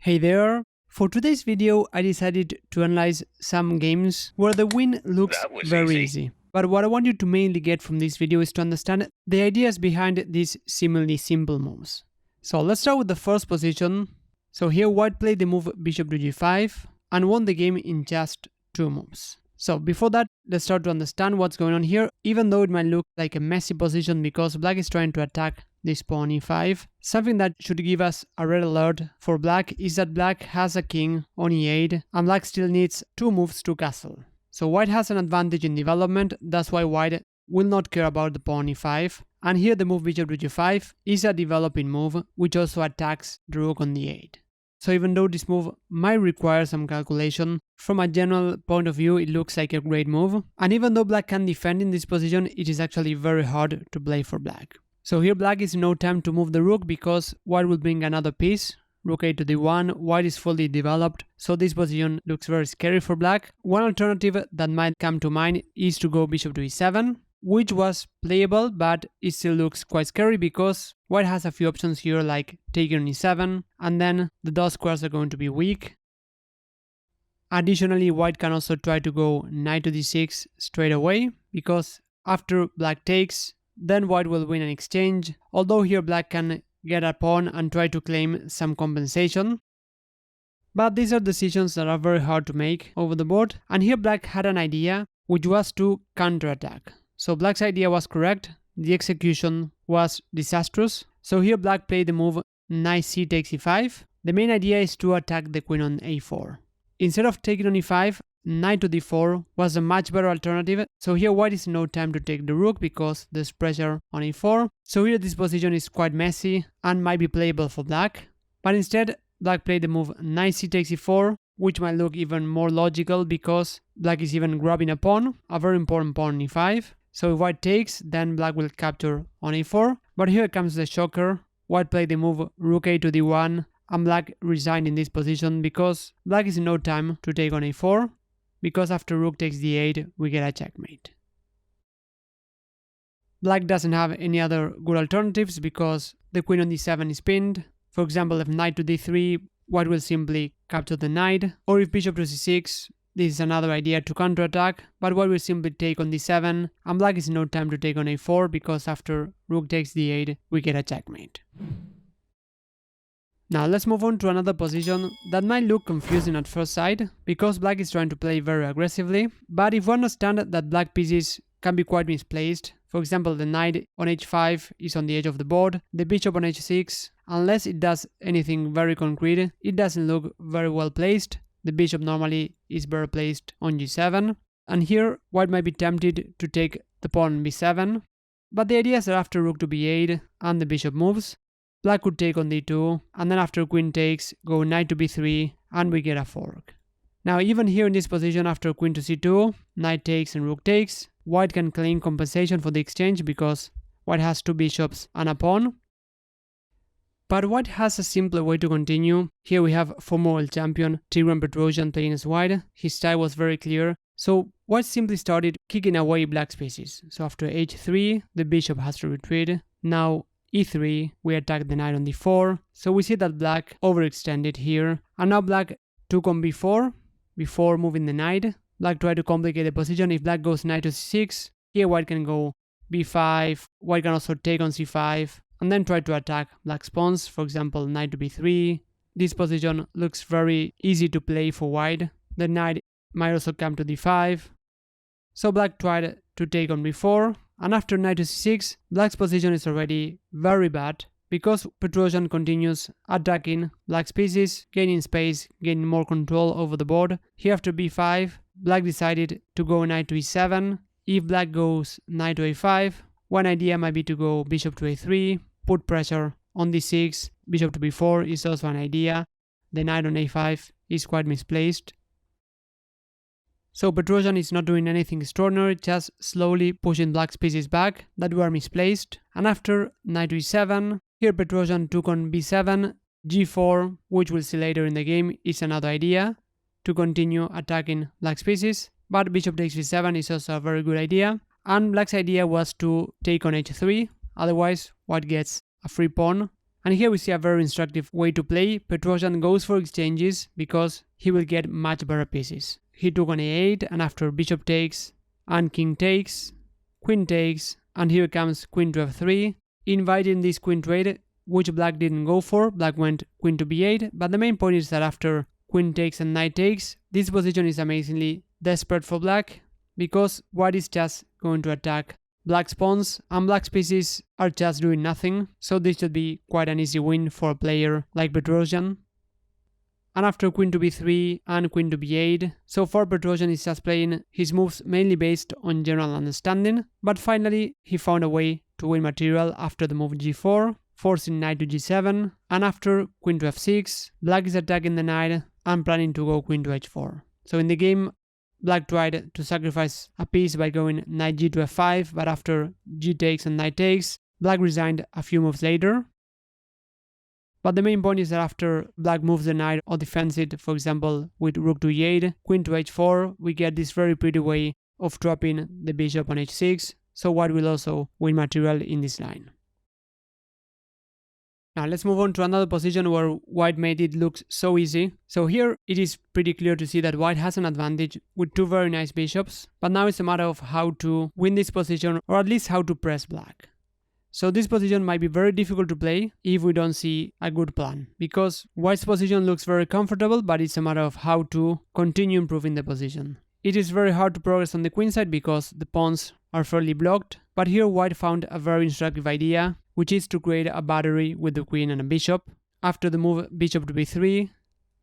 Hey there! For today's video, I decided to analyze some games where the win looks That was very easy. easy. But what I want you to mainly get from this video is to understand the ideas behind these seemingly simple moves. So let's start with the first position. So here white played the move bishop to g5 and won the game in just 2 moves. So before that, let's start to understand what's going on here, even though it might look like a messy position because black is trying to attack this pawn e5. Something that should give us a red alert for black is that black has a king on e8 and black still needs 2 moves to castle. So white has an advantage in development, that's why white will not care about the pawn e5. And here the move bishop to g5 is a developing move which also attacks the rook on the 8. So even though this move might require some calculation, from a general point of view it looks like a great move. And even though black can defend in this position, it is actually very hard to play for black. So here black is no time to move the rook because white will bring another piece. Rook a to d1, white is fully developed, so this position looks very scary for black. One alternative that might come to mind is to go bishop to e7, which was playable, but it still looks quite scary because white has a few options here like taking on e7, and then the dot squares are going to be weak. Additionally, white can also try to go knight to d6 straight away, because after black takes, then white will win an exchange, although here black can get a pawn and try to claim some compensation. But these are decisions that are very hard to make over the board, and here black had an idea, which was to counterattack. So black's idea was correct, the execution was disastrous. So here black played the move knight c takes e5. The main idea is to attack the queen on a4. Instead of taking on e5, knight to d4 was a much better alternative, so here white is no time to take the rook because there's pressure on e4. So here this position is quite messy and might be playable for black, but instead black played the move knight c takes e4, which might look even more logical because black is even grabbing a pawn, a very important pawn on e5. So if white takes, then black will capture on a4, but here comes the shocker. White played the move rook a to d1 and black resigned in this position because black is in no time to take on a4. Because after rook takes d8, we get a checkmate. Black doesn't have any other good alternatives because the queen on d7 is pinned. For example, if knight to d3, white will simply capture the knight, or if bishop to c6, this is another idea to counterattack, but white will simply take on d7, and black is no time to take on a4 because after rook takes d8, we get a checkmate. Now let's move on to another position that might look confusing at first sight, because black is trying to play very aggressively, but if we understand that black pieces can be quite misplaced, for example the knight on h5 is on the edge of the board, the bishop on h6, unless it does anything very concrete, it doesn't look very well placed. The bishop normally is better placed on g7, and here white might be tempted to take the pawn on b7, but the idea is that after rook to b8 and the bishop moves, black could take on d2, and then after queen takes, go knight to b3, and we get a fork. Now even here in this position after queen to c2, knight takes and rook takes, white can claim compensation for the exchange because white has 2 bishops and a pawn. But white has a simpler way to continue. Here we have former world champion Tigran Petrosian playing as white. His style was very clear. So white simply started kicking away black's pieces. So after h3, the bishop has to retreat. Now e3, we attack the knight on d4, so we see that black overextended here, and now black took on b4, before moving the knight. Black tried to complicate the position. If black goes knight to c6, here white can go b5, white can also take on c5, and then try to attack black's pawns, for example knight to b3. This position looks very easy to play for white. The knight might also come to d5, so black tried to take on b4, and after knight to c6, black's position is already very bad because Petrosian continues attacking black's pieces, gaining space, gaining more control over the board. Here after b5, black decided to go knight to e7. If black goes knight to a5, one idea might be to go bishop to a3, put pressure on d6, bishop to b4 is also an idea. The knight on a5 is quite misplaced. So Petrosian is not doing anything extraordinary, just slowly pushing black's pieces back that were misplaced. And after knight to e7, here Petrosian took on b7, g4, which we'll see later in the game, is another idea to continue attacking black's pieces. But bishop takes b7 is also a very good idea. And black's idea was to take on h3, otherwise white gets a free pawn And here we see a very instructive way to play. Petrosian goes for exchanges because he will get much better pieces. He took on a8, and after bishop takes, and king takes, queen takes, and here comes queen to f3, inviting this queen trade, which black didn't go for. Black went queen to b8, but the main point is that after queen takes and knight takes, this position is amazingly desperate for black, because white is just going to attack black's pawns, and black's pieces are just doing nothing, so this should be quite an easy win for a player like Petrosian. And after queen to b3 and queen to b8, so far Petrosian is just playing his moves mainly based on general understanding, but finally he found a way to win material after the move g4, forcing knight to g7, and after queen to f6, black is attacking the knight and planning to go queen to h4. So in the game, black tried to sacrifice a piece by going knight g to f5, but after g takes and knight takes, black resigned a few moves later. But the main point is that after black moves the knight or defends it, for example with rook to e8, queen to h4, we get this very pretty way of dropping the bishop on h6, so white will also win material in this line. Now let's move on to another position where white made it look so easy. So here it is pretty clear to see that white has an advantage with two very nice bishops, but now it's a matter of how to win this position, or at least how to press black. So this position might be very difficult to play if we don't see a good plan, because white's position looks very comfortable, but it's a matter of how to continue improving the position. It is very hard to progress on the queen side because the pawns are fairly blocked, but here white found a very instructive idea, which is to create a battery with the queen and a bishop. After the move bishop to b3,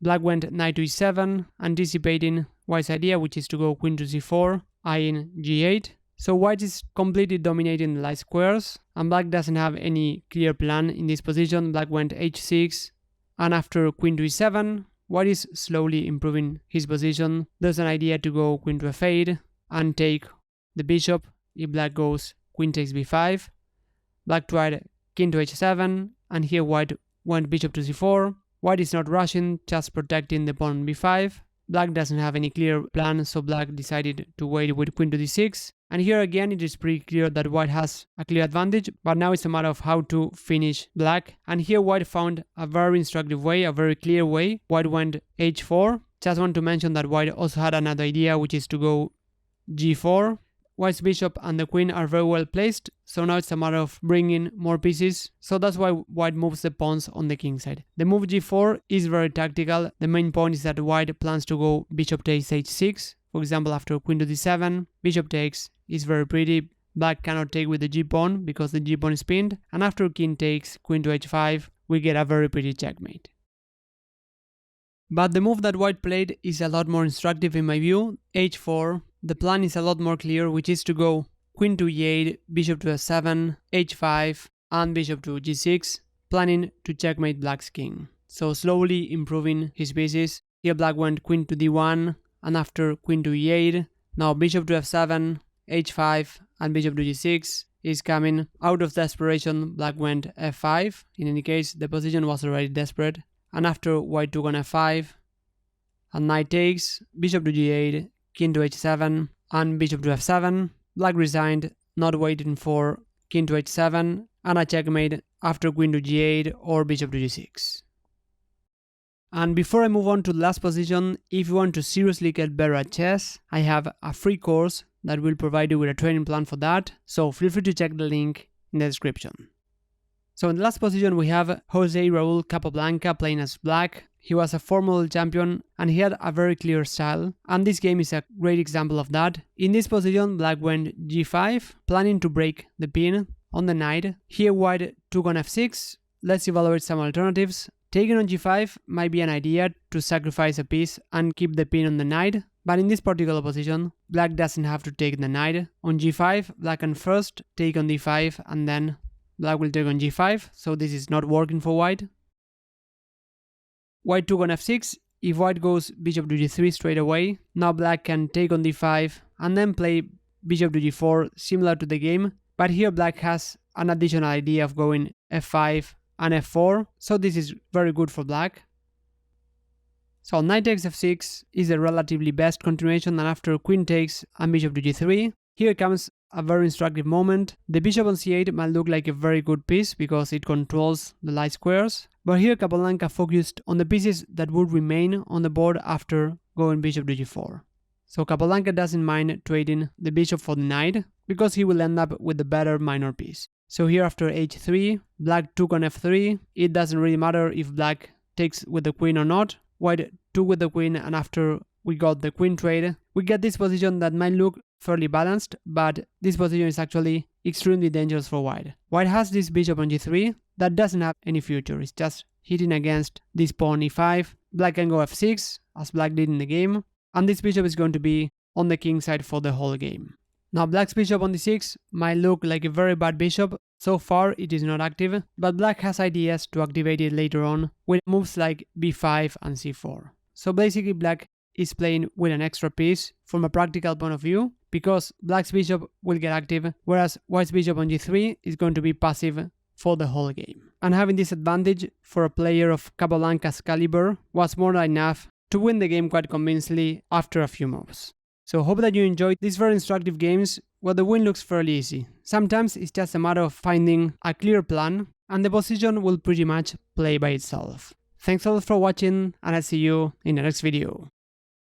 black went knight to e7, anticipating white's idea, which is to go queen to c4, eyeing g8. So white is completely dominating the light squares, and black doesn't have any clear plan in this position. Black went h6, and after queen to e7, white is slowly improving his position. There's an idea to go queen to f8 and take the bishop if black goes queen takes b5. Black tried king to h7, and here white went bishop to c4. White is not rushing, just protecting the pawn on b5. Black doesn't have any clear plan, so black decided to wait with queen to d6. And here again it is pretty clear that white has a clear advantage, but now it's a matter of how to finish black. And here white found a very instructive way, a very clear way. White went h4. Just want to mention that white also had another idea, which is to go g4. White's bishop and the queen are very well placed, so now it's a matter of bringing more pieces, so that's why white moves the pawns on the king side. The move g4 is very tactical. The main point is that white plans to go bishop takes h6, for example after queen to d7, bishop takes is very pretty. Black cannot take with the g-pawn because the g-pawn is pinned, and after king takes queen to h5, we get a very pretty checkmate. But the move that white played is a lot more instructive in my view. h4, the plan is a lot more clear, which is to go queen to e8, bishop to f7, h5, and bishop to g6, planning to checkmate black's king. So slowly improving his pieces. Here black went queen to d1, and after queen to e8, now bishop to f7, h5, and bishop to g6 is coming. Out of desperation, black went f5. In any case, the position was already desperate. And after white took on f5, and knight takes, bishop to g8, king to h7, and bishop to f7, black resigned, not waiting for king to h7, and a checkmate after queen to g8 or bishop to g6. And before I move on to the last position, if you want to seriously get better at chess, I have a free course that will provide you with a training plan for that, so feel free to check the link in the description. So in the last position we have Jose Raul Capablanca playing as black. He was a former champion and he had a very clear style, and this game is a great example of that. In this position black went g5, planning to break the pin on the knight. Here white took on f6. Let's evaluate some alternatives. Taking on g5 might be an idea to sacrifice a piece and keep the pin on the knight, but in this particular position black doesn't have to take the knight. On g5 black can first take on d5 and then black will take on g5, so this is not working for white. White took on f6. If white goes bishop to g3 straight away, now black can take on d5 and then play bishop to g4 similar to the game, but here black has an additional idea of going f5 and f4, so this is very good for black. So knight takes f6 is the relatively best continuation, and after queen takes and bishop to g3, here comes a very instructive moment. The bishop on c8 might look like a very good piece because it controls the light squares, but here Capablanca focused on the pieces that would remain on the board after going bishop to g4. So Capablanca doesn't mind trading the bishop for the knight because he will end up with the better minor piece. So here after h3, black took on f3. It doesn't really matter if black takes with the queen or not. White took with the queen, and after we got the queen trade, we get this position that might look fairly balanced, but this position is actually extremely dangerous for white. White has this bishop on g3 that doesn't have any future. It's just hitting against this pawn e5. Black can go f6, as black did in the game, and this bishop is going to be on the king side for the whole game. Now black's bishop on d6 might look like a very bad bishop. So far it is not active, but black has ideas to activate it later on with moves like b5 and c4. So basically black is playing with an extra piece from a practical point of view, because black's bishop will get active, whereas white's bishop on g3 is going to be passive for the whole game. And having this advantage for a player of Capablanca's caliber was more than enough to win the game quite convincingly after a few moves. So hope that you enjoyed these very instructive games where the win looks fairly easy. Sometimes it's just a matter of finding a clear plan and the position will pretty much play by itself. Thanks a lot for watching, and I'll see you in the next video.